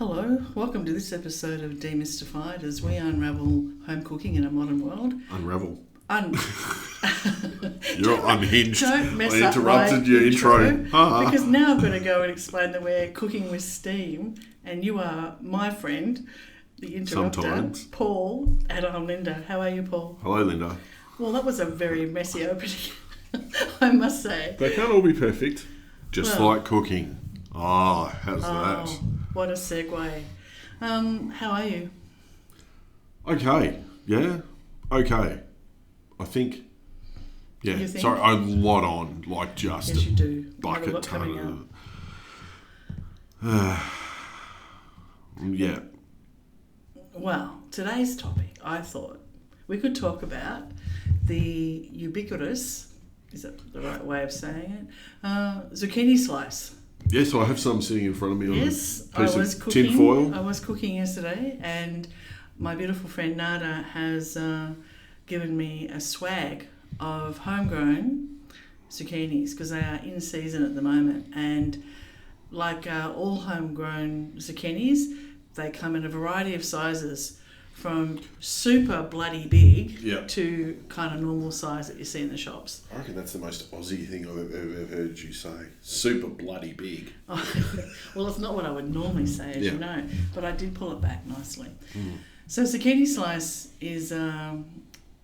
Hello, welcome to this episode of Demystified as we unravel home cooking in a modern world. Unravel. You're unhinged. Don't mess I up interrupted my your intro. Because now I've got to go and explain that we're cooking with steam and you are my friend, the interrupter, Sometimes. Paul, and I'm Linda. How are you, Paul? Hello, Linda. Well, that was a very messy opening, I must say. They can't all be perfect. Just Well- like cooking. How's that? What a segue. How are you? Okay. Yeah. Okay. I think. Yeah. You think? Sorry, a lot on. Like just Yes, you do. You like have a a lot coming ton up. of. Yeah. Well, today's topic, I thought we could talk about the ubiquitous, is that the right way of saying it, zucchini slice. Yes, I have some sitting in front of me Yes, on a piece I was of cooking. tin foil. I was cooking yesterday, and my beautiful friend Nada has given me a swag of homegrown zucchinis because they are in season at the moment. And like all homegrown zucchinis, they come in a variety of sizes, from super bloody big Yeah. to kind of normal size that you see in the shops. I reckon that's the most Aussie thing I've ever heard you say. Super bloody big. Well, it's not what I would normally say, as Yeah. you know, but I did pull it back nicely. So zucchini slice is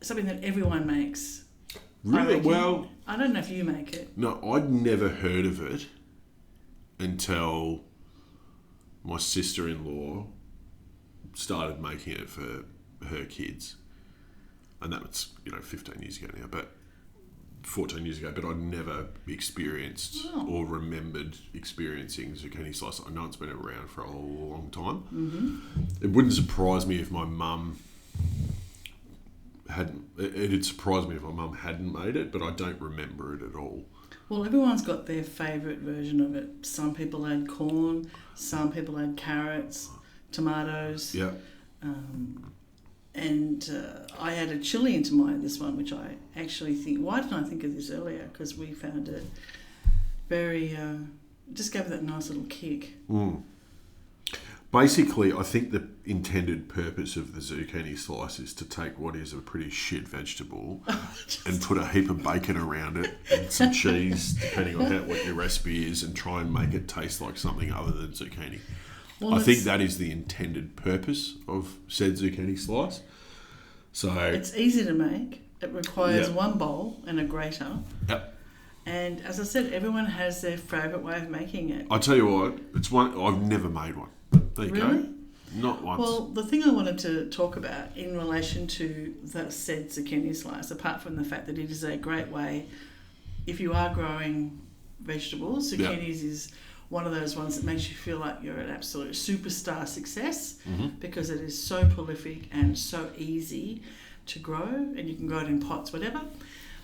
something that everyone makes. I Really? reckon. Well, I don't know if you make it. no, I'd never heard of it until my sister-in-law started making it for her kids. And that was, 15 years ago now, but 14 years ago, but I'd never experienced or remembered experiencing zucchini slice. I know it's been around for a long time. Mm-hmm. It wouldn't surprise me if my mum hadn't. It'd surprise me if my mum hadn't made it, but I don't remember it at all. Well, everyone's got their favourite version of it. Some people add corn, some people add carrots, tomatoes. Yeah. And I added chili into this one, which I actually think, why didn't I think of this earlier? Because we found it very, just gave it that nice little kick. Basically, I think the intended purpose of the zucchini slice is to take what is a pretty shit vegetable and put a heap of bacon around it and some cheese, depending on what your recipe is, and try and make it taste like something other than zucchini. Well, I think that is the intended purpose of said zucchini slice. So it's easy to make. It requires Yeah. one bowl and a grater. Yep. And as I said, everyone has their favourite way of making it. I tell you what, it's one I've never made one. But there you Really? go. Not once. Well, the thing I wanted to talk about in relation to the said zucchini slice, apart from the fact that it is a great way, if you are growing vegetables, zucchinis is one of those ones that makes you feel like you're an absolute superstar success because it is so prolific and so easy to grow, and you can grow it in pots, whatever.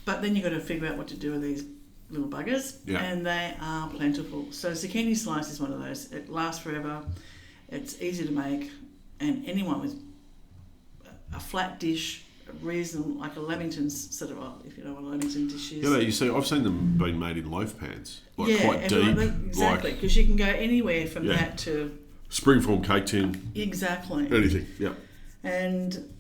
But then you've got to figure out what to do with these little buggers, and they are plentiful. So zucchini slice is one of those. It lasts forever. It's easy to make, and anyone with a flat dish, reasonable, like a Lamington's sort of, if you know what a Lamington dish is. Yeah, you see, I've seen them being made in loaf pans, quite deep, exactly, because you can go anywhere from that to springform cake tin, exactly anything. Yeah, and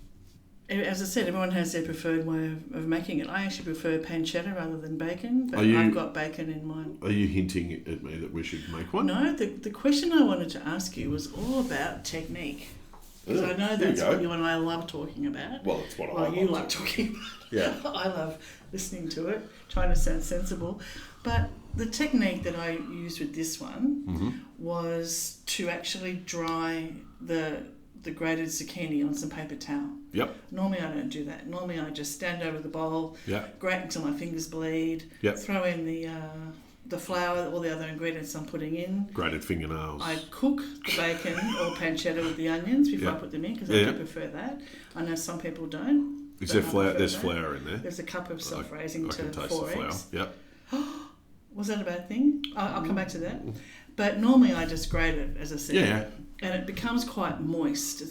as I said, everyone has their preferred way of making it. I actually prefer pancetta rather than bacon, but I've got bacon in mine. Are you hinting at me that we should make one? No, the question I wanted to ask you was all about technique. Because I know that's what you and I love talking about. Well, it's what I Well, love. you like talking about. Yeah. I love listening to it, trying to sound sensible. But the technique that I used with this one was to actually dry the grated zucchini on some paper towel. Yep. Normally I don't do that. Normally I just stand over the bowl, Yep. grate until my fingers bleed, Yep. throw in the flour, all the other ingredients I'm putting in. Grated fingernails. I cook the bacon or pancetta with the onions before I put them in because I do prefer that. I know some people don't. Is there flour? prefer There's that. flour in there. There's a cup of self-raising I to can taste 4 the flour. eggs. Yep. Was that a bad thing? I'll come back to that. But normally I just grate it, as I said. Yeah. And it becomes quite moist.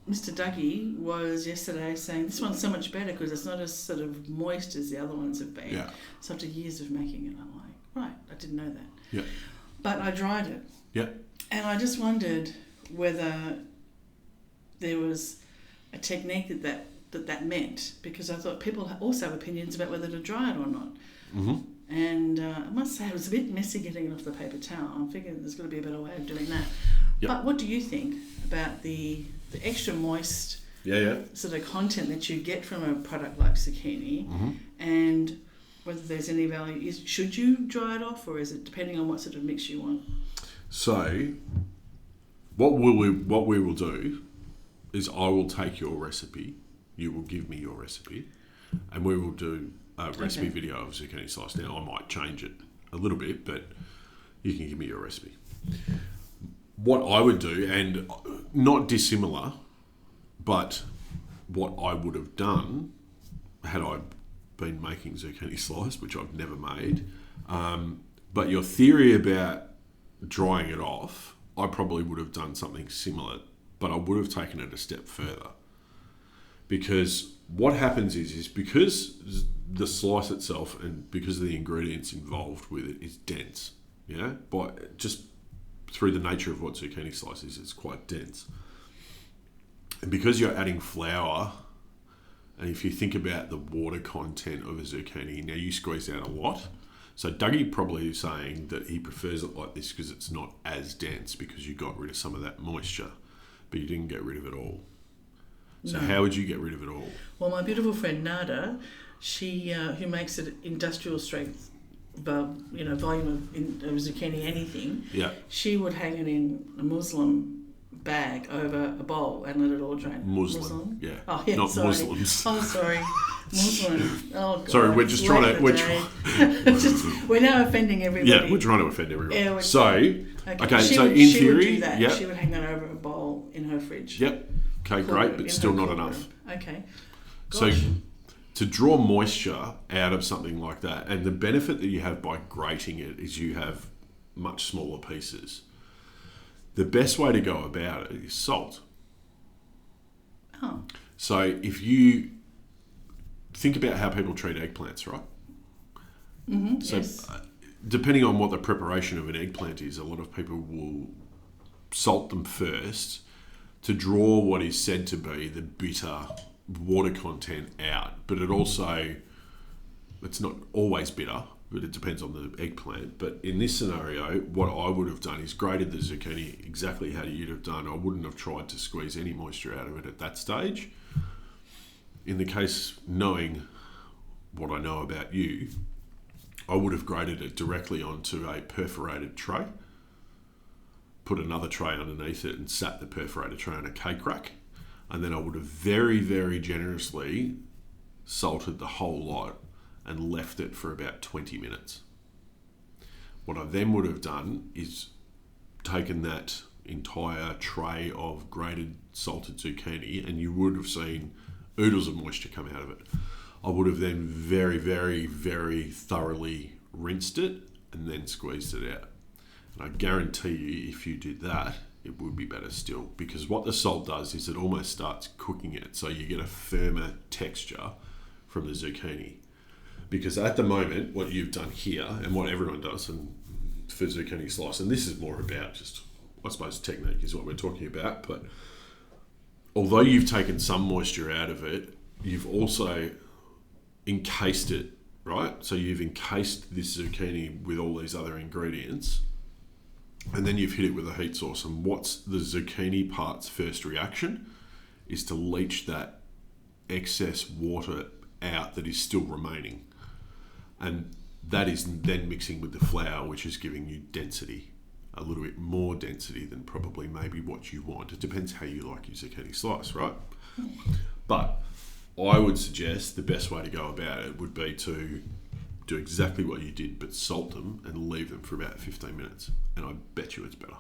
Mr. Dougie was yesterday saying this one's so much better because it's not as sort of moist as the other ones have been. Yeah. So after years of making it, I'm like, right, I didn't know that. Yeah. But I dried it. Yeah. And I just wondered whether there was a technique that meant, because I thought people also have opinions about whether to dry it or not. Mm-hmm. And I must say it was a bit messy getting it off the paper towel. I'm thinking there's got to be a better way of doing that. Yep. But what do you think about the extra moist sort of content that you get from a product like zucchini, and whether there's any value? Should you dry it off, or is it depending on what sort of mix you want? So, what we will do is I will take your recipe, you will give me your recipe, and we will do a recipe video of zucchini slice. Now, I might change it a little bit, but you can give me your recipe. What I would do, and not dissimilar, but what I would have done had I been making zucchini slice, which I've never made. But your theory about drying it off, I probably would have done something similar, but I would have taken it a step further. Because what happens is because the slice itself and because of the ingredients involved with it is dense, but just through the nature of what zucchini slice is, it's quite dense. And because you're adding flour, and if you think about the water content of a zucchini, now you squeeze out a lot. So Dougie probably is saying that he prefers it like this because it's not as dense, because you got rid of some of that moisture, but you didn't get rid of it all. So how would you get rid of it all? Well, my beautiful friend Nada, she who makes it industrial strength, volume of zucchini anything. Yeah. She would hang it in a Muslim bag over a bowl and let it all drain. Muslim? Yeah. Oh, yeah. Not sorry. Muslims. Oh, sorry. Muslim. Oh, God. Sorry, we're just trying to. We're now offending everybody. Yeah, we're trying to offend everyone. Yeah, so in she theory, would do that. Yep. She would hang that over a bowl in her fridge. Yep. Okay, great, but still not enough. Okay. Gosh. So to draw moisture out of something like that, and the benefit that you have by grating it is you have much smaller pieces. The best way to go about it is salt. Oh. So if you think about how people treat eggplants, right? Mm-hmm, so yes. Depending on what the preparation of an eggplant is, a lot of people will salt them first to draw what is said to be the bitter water content out. But it's not always bitter, but it depends on the eggplant. But in this scenario, what I would have done is grated the zucchini exactly how you'd have done. I wouldn't have tried to squeeze any moisture out of it at that stage. In the case, knowing what I know about you, I would have grated it directly onto a perforated tray, put another tray underneath it and sat the perforated tray on a cake rack, and then I would have very, very generously salted the whole lot and left it for about 20 minutes. What I then would have done is taken that entire tray of grated salted zucchini, and you would have seen oodles of moisture come out of it. I would have then very, very, very thoroughly rinsed it and then squeezed it out. And I guarantee you, if you did that, it would be better still, because what the salt does is it almost starts cooking it, so you get a firmer texture from the zucchini. Because at the moment, what you've done here, and what everyone does and for zucchini slice, and this is more about just, I suppose, technique is what we're talking about, but although you've taken some moisture out of it, you've also encased it, right? So you've encased this zucchini with all these other ingredients, and then you've hit it with a heat source. And what's the zucchini part's first reaction is to leach that excess water out that is still remaining. And that is then mixing with the flour, which is giving you density, a little bit more density than probably maybe what you want. It depends how you like your zucchini slice, right? But I would suggest the best way to go about it would be to do exactly what you did, but salt them and leave them for about 15 minutes. And I bet you it's better.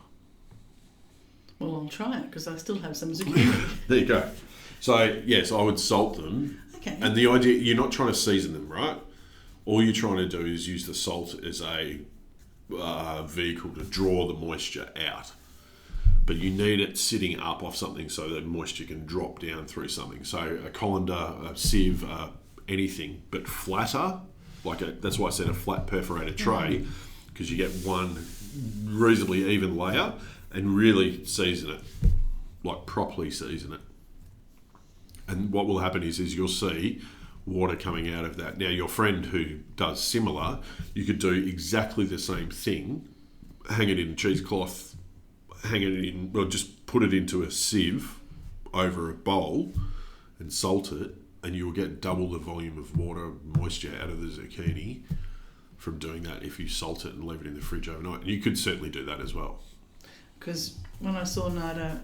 Well, I'll try it because I still have some zucchini. There you go. So, yes, I would salt them. Okay. And the idea, you're not trying to season them, right? All you're trying to do is use the salt as a vehicle to draw the moisture out. But you need it sitting up off something so that moisture can drop down through something. So a colander, a sieve, anything, but flatter. That's why I said a flat perforated tray, because you get one reasonably even layer, and really season it, like properly season it. And what will happen is you'll see water coming out of that. Now, your friend who does similar, you could do exactly the same thing, hang it in a cheesecloth, just put it into a sieve over a bowl and salt it, and you'll get double the volume of water, moisture out of the zucchini from doing that if you salt it and leave it in the fridge overnight. And you could certainly do that as well. Because when I saw Nada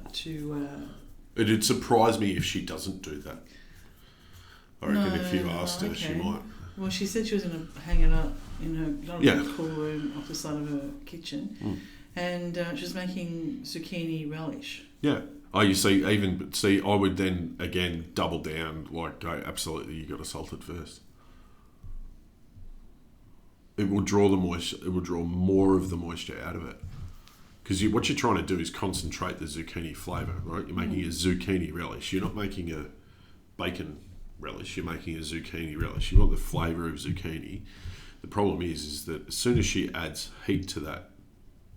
It'd surprise me if she doesn't do that. I reckon if you asked her, she might. Well, she said she was going to hang it up in her cool room off the side of her kitchen. And she was making zucchini relish. Yeah. Oh, you see, I would then, again, double down, like, go, absolutely, you got to salt it first. It will draw the moisture, it will draw more of the moisture out of it. Because what you're trying to do is concentrate the zucchini flavour, right? You're making a zucchini relish. You're not making a bacon relish. You're making a zucchini relish. You want the flavour of zucchini. The problem is that as soon as she adds heat to that,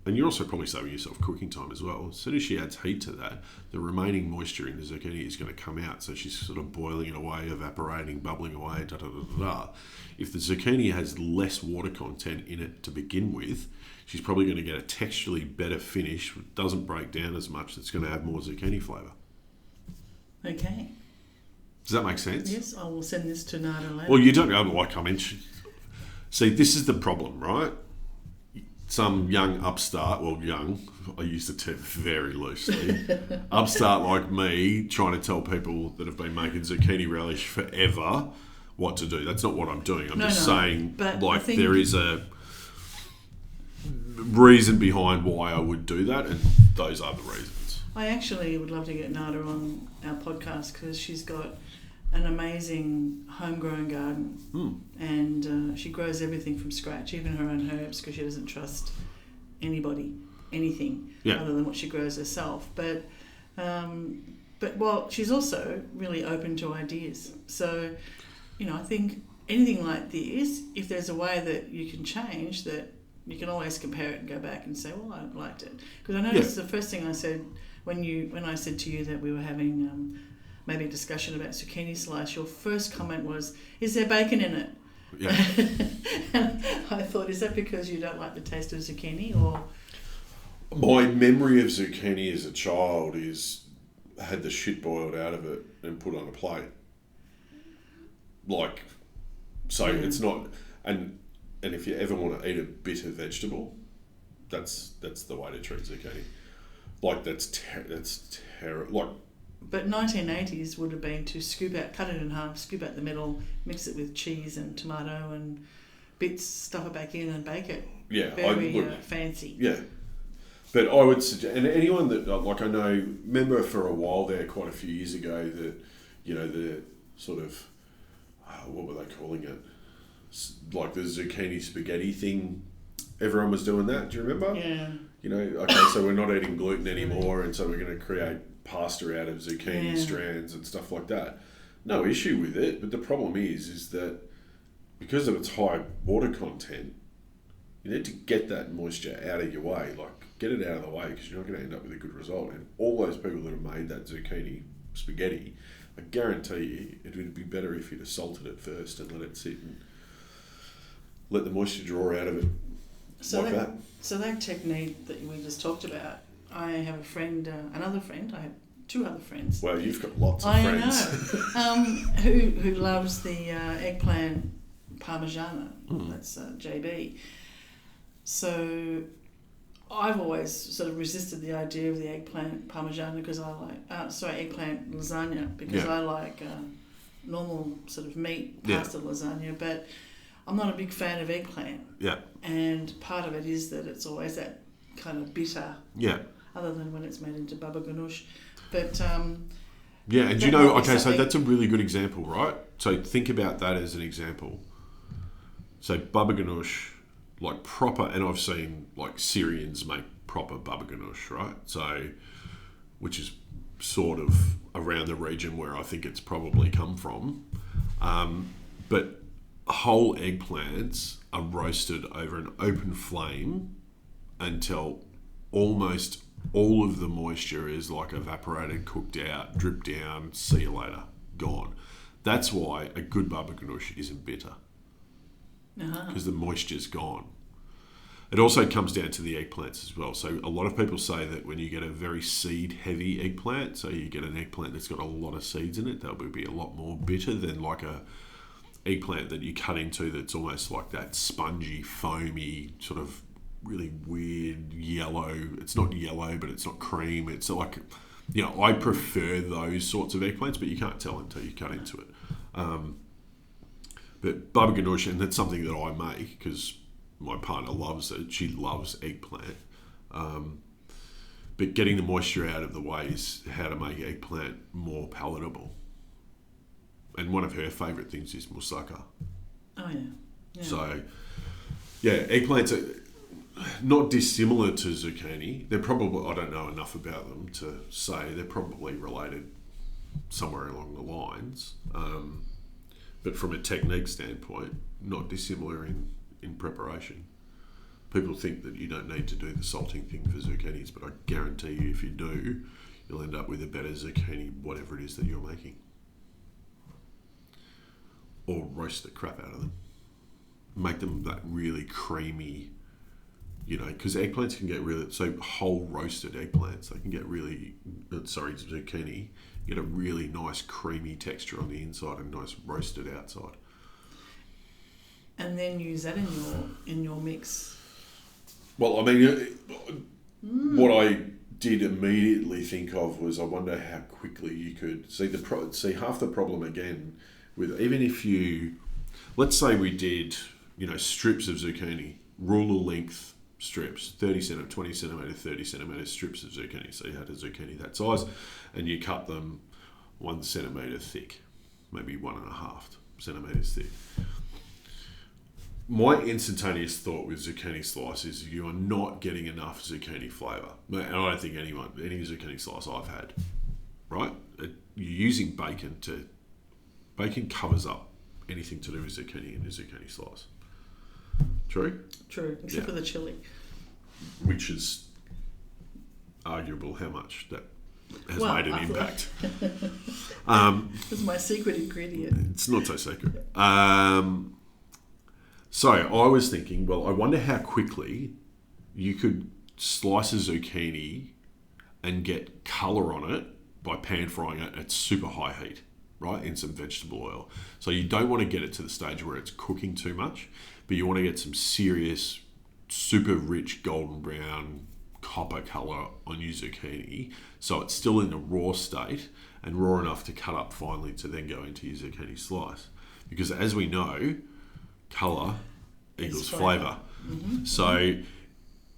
and you're also probably saving yourself cooking time as well, as soon as she adds heat to that, the remaining moisture in the zucchini is going to come out. So she's sort of boiling it away, evaporating, bubbling away, da-da-da-da-da. If the zucchini has less water content in it to begin with, she's probably going to get a texturally better finish, doesn't break down as much, that's going to have more zucchini flavour. Okay. Does that make sense? Yes, I will send this to Nada later. Well, you don't know, like I mentioned. See, this is the problem, right? Some young upstart, I use the term very loosely, upstart like me trying to tell people that have been making zucchini relish forever what to do. That's not what I'm doing. I'm just saying, like, there is a reason behind why I would do that, and those are the reasons. I actually would love to get Nada on our podcast because she's got an amazing homegrown garden, and she grows everything from scratch, even her own herbs, because she doesn't trust anything other than what she grows herself. But she's also really open to ideas. So, I think anything like this, if there's a way that you can change that, you can always compare it and go back and say, well, I liked it. Because I noticed the first thing I said when I said to you that we were having maybe a discussion about zucchini slice, your first comment was, is there bacon in it? Yeah. And I thought, is that because you don't like the taste of zucchini, or? My memory of zucchini as a child had the shit boiled out of it and put on a plate. It's not, and if you ever want to eat a bitter vegetable, that's the way to treat zucchini. Like, that's terrible. But 1980s would have been to cut it in half, scoop out the middle, mix it with cheese and tomato and bits, stuff it back in and bake it. Yeah. Very fancy. Yeah. But I would suggest, and anyone that, I know, remember for a while there, quite a few years ago, that, the sort of, what were they calling it? Like the zucchini spaghetti thing. Everyone was doing that. Do you remember? Yeah. So we're not eating gluten anymore, and so we're going to create pasta out of zucchini strands and stuff like that. No issue with it, but the problem is that because of its high water content, you need to get that moisture out of your way. Like, get it out of the way, because you're not going to end up with a good result. And all those people that have made that zucchini spaghetti, I guarantee you it would be better if you'd have salted it first and let it sit and let the moisture draw out of it. So that technique that we just talked about, I have a friend, another friend, I have two other friends. Well, you've got lots of friends. I know. Who loves the eggplant parmigiana. That's JB. So I've always sort of resisted the idea of the eggplant parmigiana because I like, eggplant lasagna, because I like normal sort of meat pasta lasagna, but I'm not a big fan of eggplant. Yeah. And part of it is that it's always that kind of bitter. Yeah. Other than when it's made into baba ganoush. But and so that's a really good example, right? So think about that as an example. So baba ganoush, like proper, and I've seen like Syrians make proper baba ganoush, right? So, which is sort of around the region where I think it's probably come from. But whole eggplants are roasted over an open flame until almost all of the moisture is like evaporated, cooked out, dripped down, see you later, gone. That's why a good baba ganoush isn't bitter, because the moisture's gone. It also comes down to the eggplants as well. So a lot of people say that when you get a very seed-heavy eggplant, so you get an eggplant that's got a lot of seeds in it, that will be a lot more bitter than like a eggplant that you cut into that's almost like that spongy, foamy, sort of really weird yellow. It's not yellow, but it's not cream. It's like, I prefer those sorts of eggplants, but you can't tell until you cut into it. But baba ganoush, and that's something that I make because my partner loves it. She loves eggplant. But getting the moisture out of the way is how to make eggplant more palatable. And one of her favourite things is moussaka. Oh, yeah. So, eggplants are not dissimilar to zucchini. They're probably, I don't know enough about them to say, they're probably related somewhere along the lines. But from a technique standpoint, not dissimilar in preparation. People think that you don't need to do the salting thing for zucchinis, but I guarantee you if you do, you'll end up with a better zucchini, whatever it is that you're making. Or roast the crap out of them. Make them that really creamy, because eggplants can get really, so whole roasted eggplants, they can get really, zucchini, get a really nice creamy texture on the inside and nice roasted outside. And then use that in your mix. Well, I mean, what I did immediately think of was, I wonder how quickly you could see half the problem again with, even if you, let's say we did, strips of zucchini, ruler length strips, 20 centimetre, 30 centimetre strips of zucchini. So you had a zucchini that size and you cut them 1 centimetre thick, maybe 1.5 centimetres thick. My instantaneous thought with zucchini slice is you are not getting enough zucchini flavour. And I don't think any zucchini slice I've had, right? You're using bacon covers up anything to do with zucchini in a zucchini slice. True, except for the chili. Which is arguable how much that has made an impact. It's my secret ingredient. It's not so secret. So I was thinking, I wonder how quickly you could slice a zucchini and get colour on it by pan frying it at super high heat, right, in some vegetable oil. So you don't want to get it to the stage where it's cooking too much, but you want to get some serious, super rich golden brown copper colour on your zucchini, so it's still in the raw state and raw enough to cut up finely to then go into your zucchini slice. Because as we know, colour equals flavour. Mm-hmm. So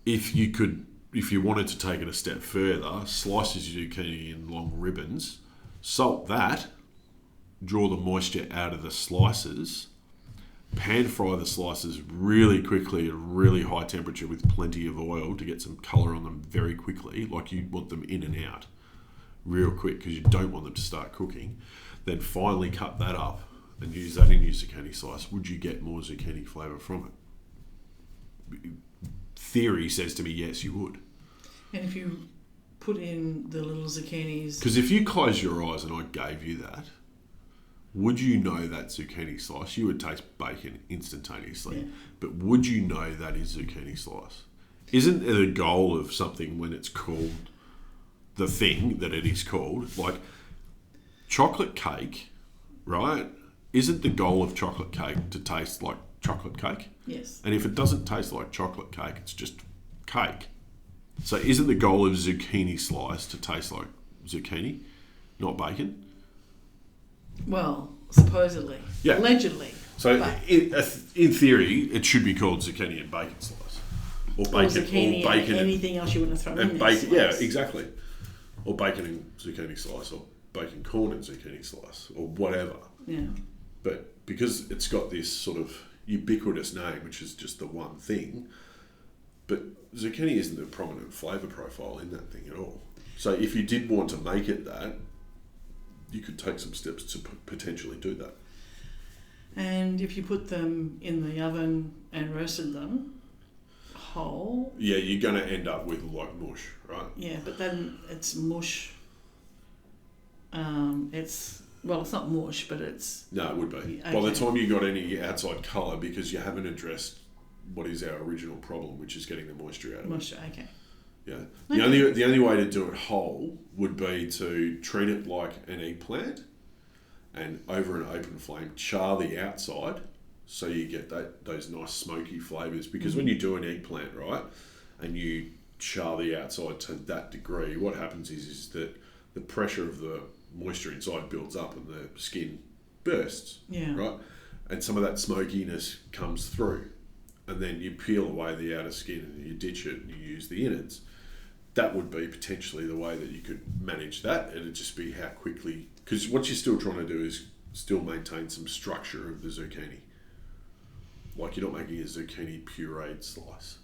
if you wanted to take it a step further, slice your zucchini in long ribbons, salt that, draw the moisture out of the slices, pan fry the slices really quickly at a really high temperature with plenty of oil to get some colour on them very quickly, like you want them in and out real quick because you don't want them to start cooking. Then finally cut that up and use that in your zucchini slice. Would you get more zucchini flavour from it? Theory says to me, yes, you would. And if you put in the little zucchinis... Because if you close your eyes and I gave you that, would you know that zucchini slice? You would taste bacon instantaneously. Yeah. But would you know that is zucchini slice? Isn't it a goal of something when it's called the thing that it is called? Like chocolate cake, right? Isn't the goal of chocolate cake to taste like chocolate cake? Yes. And if it doesn't taste like chocolate cake, it's just cake. So isn't the goal of zucchini slice to taste like zucchini, not bacon? Well, supposedly. Yeah. Allegedly. So in theory, it should be called zucchini and bacon slice. Or zucchini or bacon and anything else you want to throw in there. Bacon, yeah, exactly. Or bacon and zucchini slice, or bacon corn and zucchini slice, or whatever. Yeah. But because it's got this sort of ubiquitous name, which is just the one thing, but zucchini isn't a prominent flavour profile in that thing at all. So if you did want to make it that, you could take some steps to potentially do that. And if you put them in the oven and roasted them, whole. Yeah, you're going to end up with like mush, right? Yeah, but then it's mush. It's not mush, but it's... No, it would be. Okay. By the time you got any outside colour, because you haven't addressed what is our original problem, which is getting the moisture out of it. Moisture, okay. Yeah. Okay. The only way to do it whole would be to treat it like an eggplant and over an open flame char the outside so you get those nice smoky flavours. Because when you do an eggplant, right, and you char the outside to that degree, what happens is that the pressure of the moisture inside builds up and the skin bursts, Yeah. right? And some of that smokiness comes through. And then you peel away the outer skin and you ditch it and you use the innards. That would be potentially the way that you could manage that. It'd just be how quickly... Because what you're still trying to do is still maintain some structure of the zucchini. Like you're not making a zucchini pureed slice.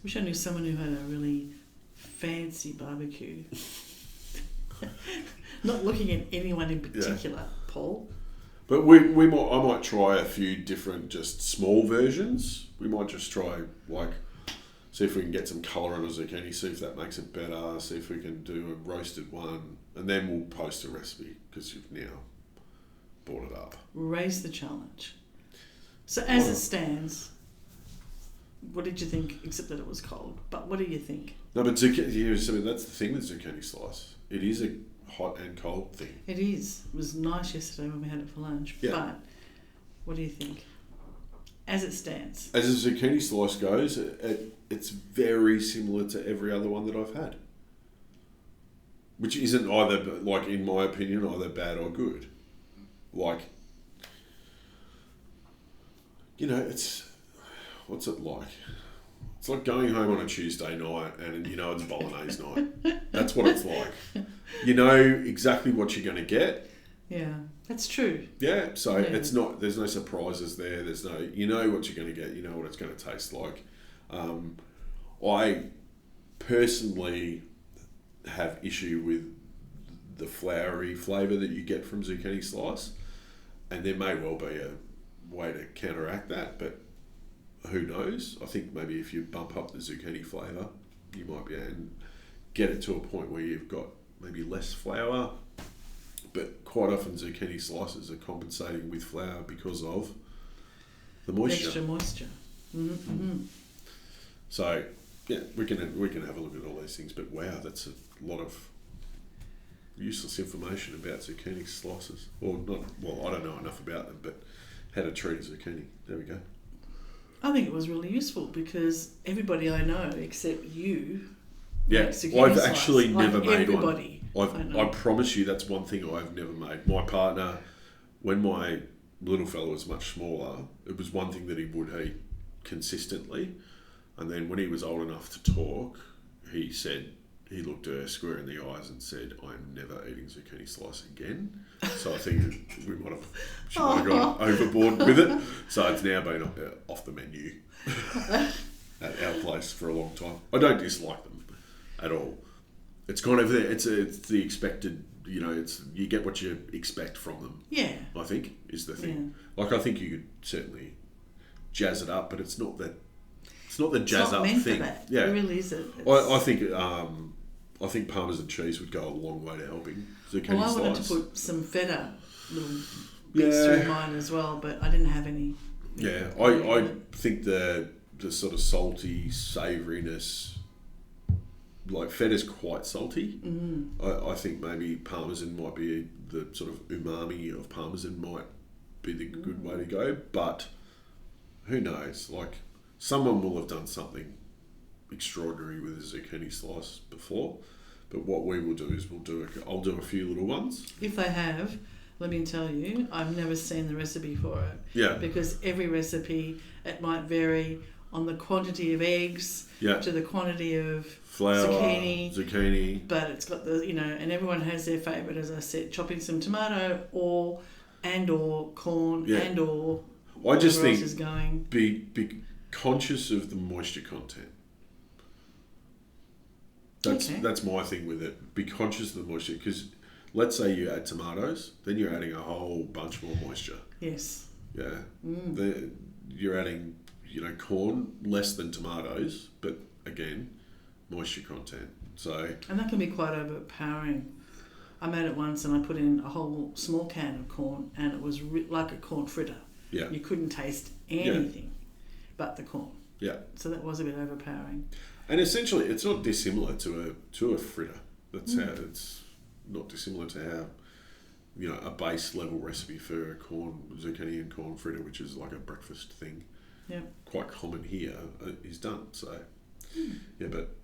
Wish I knew someone who had a really fancy barbecue. Not looking at anyone in particular, Paul. But I might try a few different just small versions. We might just try see if we can get some colour on a zucchini, see if that makes it better, see if we can do a roasted one, and then we'll post a recipe because you've now brought it up. Raise the challenge. So as it stands, what did you think, except that it was cold? But what do you think? No, but zucchini, so that's the thing with zucchini slice. It is a hot and cold thing. It is. It was nice yesterday when we had it for lunch. Yeah. But what do you think? As it stands. As a zucchini slice goes, it's very similar to every other one that I've had. Which isn't either, like in my opinion, either bad or good. Like, it's... What's it like? It's like going home on a Tuesday night and it's bolognese night. That's what it's like. You know exactly what you're going to get. Yeah, that's true. Yeah, so it's not. There's no surprises there. There's no. You know what you're going to get. You know what it's going to taste like. I personally have issue with the floury flavour that you get from zucchini slice, and there may well be a way to counteract that, but who knows? I think maybe if you bump up the zucchini flavour, you might be able to get it to a point where you've got maybe less flour. But quite often zucchini slices are compensating with flour because of the moisture. Extra moisture. Mm-hmm. So yeah, we can have a look at all these things. But wow, that's a lot of useless information about zucchini slices. Or not. Well, I don't know enough about them, but how to treat a zucchini. There we go. I think it was really useful because everybody I know except you. Yeah, I've actually never made everybody. one. I promise you that's one thing I've never made. My partner, when my little fella was much smaller, it was one thing that he would eat consistently. And then when he was old enough to talk, he looked her square in the eyes and said, "I'm never eating zucchini slice again." So I think she might have gone overboard with it. So it's now been off the menu at our place for a long time. I don't dislike them at all. It's kind of there. It's the expected. You get what you expect from them. Yeah. I think is the thing. Yeah. Like I think you could certainly jazz it up, but it's not that. It's not the jazz up thing. For that. Yeah. It really isn't. I think Parmesan cheese would go a long way to helping zucchini slice. I wanted to put some feta little bits through mine as well, but I didn't have any. Yeah, I think the sort of salty savouriness. Like feta's quite salty. Mm-hmm. I think maybe Parmesan might be the sort of umami of Parmesan might be the good way to go. But who knows? Like someone will have done something extraordinary with a zucchini slice before. But what we will do is I'll do a few little ones. If they have, let me tell you, I've never seen the recipe for it. Yeah. Because every recipe, it might vary on the quantity of eggs to the quantity of flour, zucchini. But it's got and everyone has their favourite, as I said, chopping some tomato or corn and or I just think else is going. Be conscious of the moisture content. That's my thing with it. Be conscious of the moisture because let's say you add tomatoes, then you're adding a whole bunch more moisture. Yes. Yeah. You're adding corn less than tomatoes, but again, moisture content. So and that can be quite overpowering. I made it once and I put in a whole small can of corn and it was like a corn fritter. Yeah. You couldn't taste anything but the corn. Yeah. So that was a bit overpowering. And essentially, it's not dissimilar to a fritter. That's how it's not dissimilar to how, a base level recipe for a zucchini and corn fritter, which is like a breakfast thing. Yeah. Quite common here, is done. So, yeah, but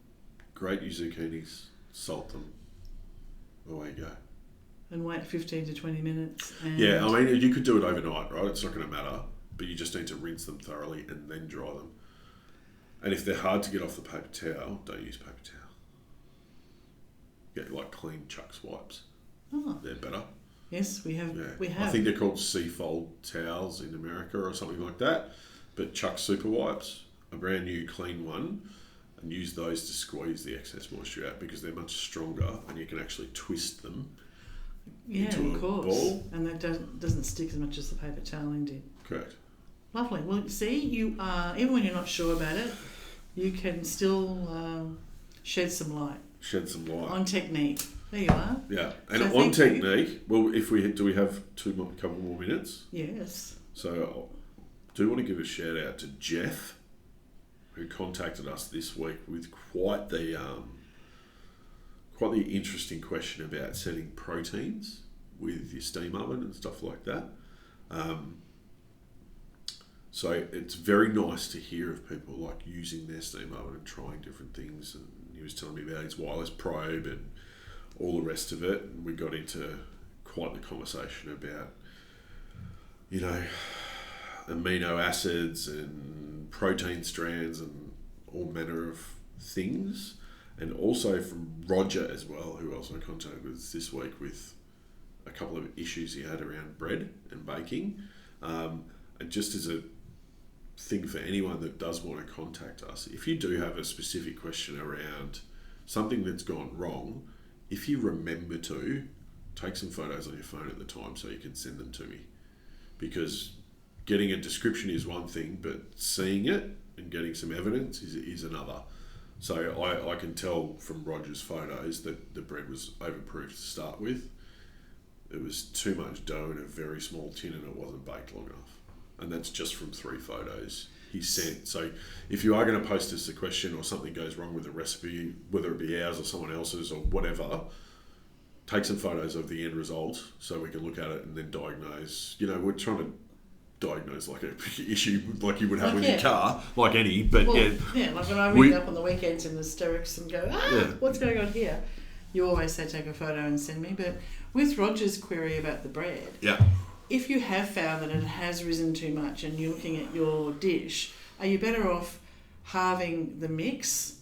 grate your zucchinis, salt them, away you go. And wait 15 to 20 minutes. And Yeah, I mean, you could do it overnight, right? It's not going to matter, but you just need to rinse them thoroughly and then dry them. And if they're hard to get off the paper towel, don't use paper towel. Get like clean Chuck's wipes. Oh. They're better. Yes, we have. Yeah. We have. I think they're called Seafold towels in America or something like that. But Chuck's Super Wipes, a brand new clean one, and use those to squeeze the excess moisture out because they're much stronger and you can actually twist them into a ball. And that doesn't stick as much as the paper toweling did. Correct. Lovely. Well, see, you are, even when you're not sure about it, you can still shed some light. Shed some light. On technique. There you are. Yeah. And So on technique, well, do we have couple more minutes? Yes. So I do want to give a shout out to Jeff, who contacted us this week with quite the interesting question about setting proteins with your steam oven and stuff like that. So it's very nice to hear of people like using their steam oven and trying different things. And he was telling me about his wireless probe and all the rest of it. And we got into quite the conversation about, amino acids and protein strands and all manner of things. And also from Roger as well, who also contacted us this week with a couple of issues he had around bread and baking. And just as a thing for anyone that does want to contact us, if you do have a specific question around something that's gone wrong, if you remember to, take some photos on your phone at the time so you can send them to me. Because getting a description is one thing, but seeing it and getting some evidence is another. So I can tell from Roger's photos that the bread was overproofed to start with. It was too much dough in a very small tin and it wasn't baked long enough. And that's just from 3 photos he sent. So if you are going to post us a question or something goes wrong with the recipe, whether it be ours or someone else's or whatever, take some photos of the end result so we can look at it and then diagnose. We're trying to diagnose like an issue like you would have with your car, like any, but like when I ring up on the weekends in hysterics and go, what's going on here? You always say take a photo and send me. But with Roger's query about the bread, if you have found that it has risen too much and you're looking at your dish, are you better off halving the mix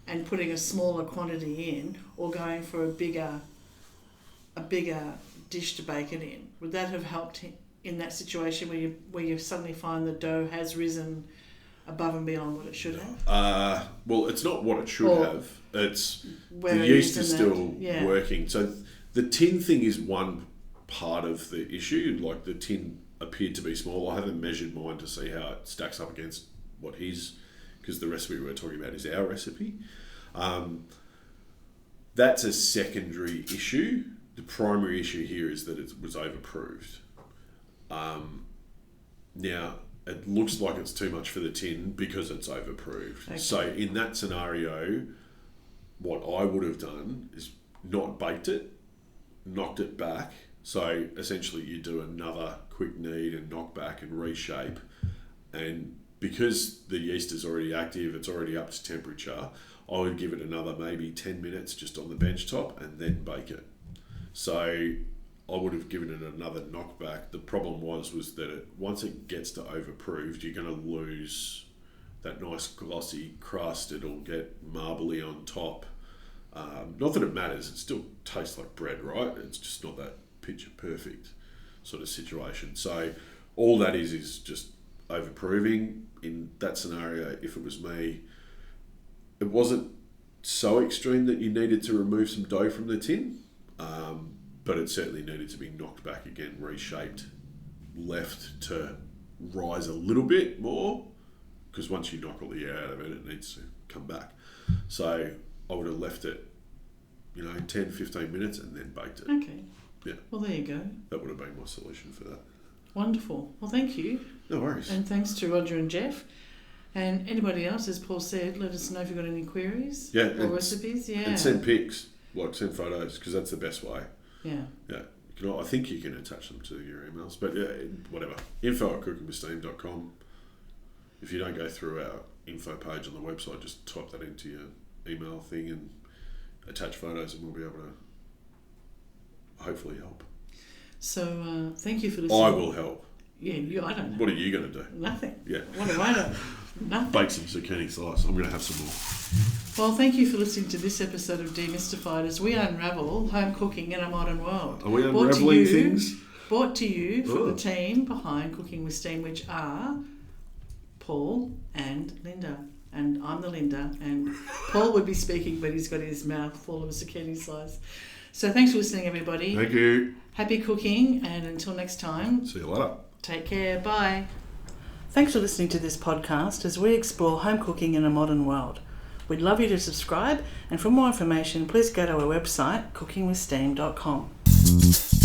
and putting a smaller quantity in, or going for a bigger dish to bake it in? Would that have helped in that situation where you suddenly find the dough has risen above and beyond what it should have? Well, it's not what it should have. It's the yeast is still working. So the tin thing is one part of the issue. Like the tin appeared to be small. I haven't measured mine to see how it stacks up against what his, because the recipe we're talking about is our recipe. That's a secondary issue. The primary issue here is that it was overproofed. Now, it looks like it's too much for the tin because it's overproofed. Okay. So in that scenario, what I would have done is not baked it, knocked it back. So essentially you do another quick knead and knock back and reshape. And because the yeast is already active, it's already up to temperature, I would give it another maybe 10 minutes just on the bench top and then bake it. So I would have given it another knockback. The problem was that once it gets to overproofed, you're going to lose that nice glossy crust. It'll get marbly on top. Not that it matters. It still tastes like bread, right? It's just not that picture perfect sort of situation. So all that is just overproving. In that scenario, if it was me, it wasn't so extreme that you needed to remove some dough from the tin. But it certainly needed to be knocked back again, reshaped, left to rise a little bit more, because once you knock all the air out of it, it needs to come back. So I would have left it, 10, 15 minutes and then baked it. Okay. Yeah. Well, there you go. That would have been my solution for that. Wonderful. Well, thank you. No worries. And thanks to Roger and Jeff. And anybody else, as Paul said, let us know if you've got any queries or recipes. Yeah. And send pics, send photos, because that's the best way. Yeah. Yeah. I think you can attach them to your emails, but yeah, whatever. info@cookingwithsteam.com. If you don't go through our info page on the website, just type that into your email thing and attach photos, and we'll be able to hopefully help. So thank you for listening. I will help. Yeah, I don't know. What are you going to do? Nothing. Yeah. What do I know? Nothing. Bake some zucchini slice. I'm going to have some more. Well, thank you for listening to this episode of Demystified as we unravel home cooking in a modern world. Are we unraveling things? Brought to you from the team behind Cooking with Steam, which are Paul and Linda. And I'm the Linda. And Paul would be speaking, but he's got his mouth full of zucchini slice. So thanks for listening, everybody. Thank you. Happy cooking, and until next time. See you later. Take care. Bye. Thanks for listening to this podcast as we explore home cooking in a modern world. We'd love you to subscribe, and for more information, please go to our website, cookingwithsteam.com.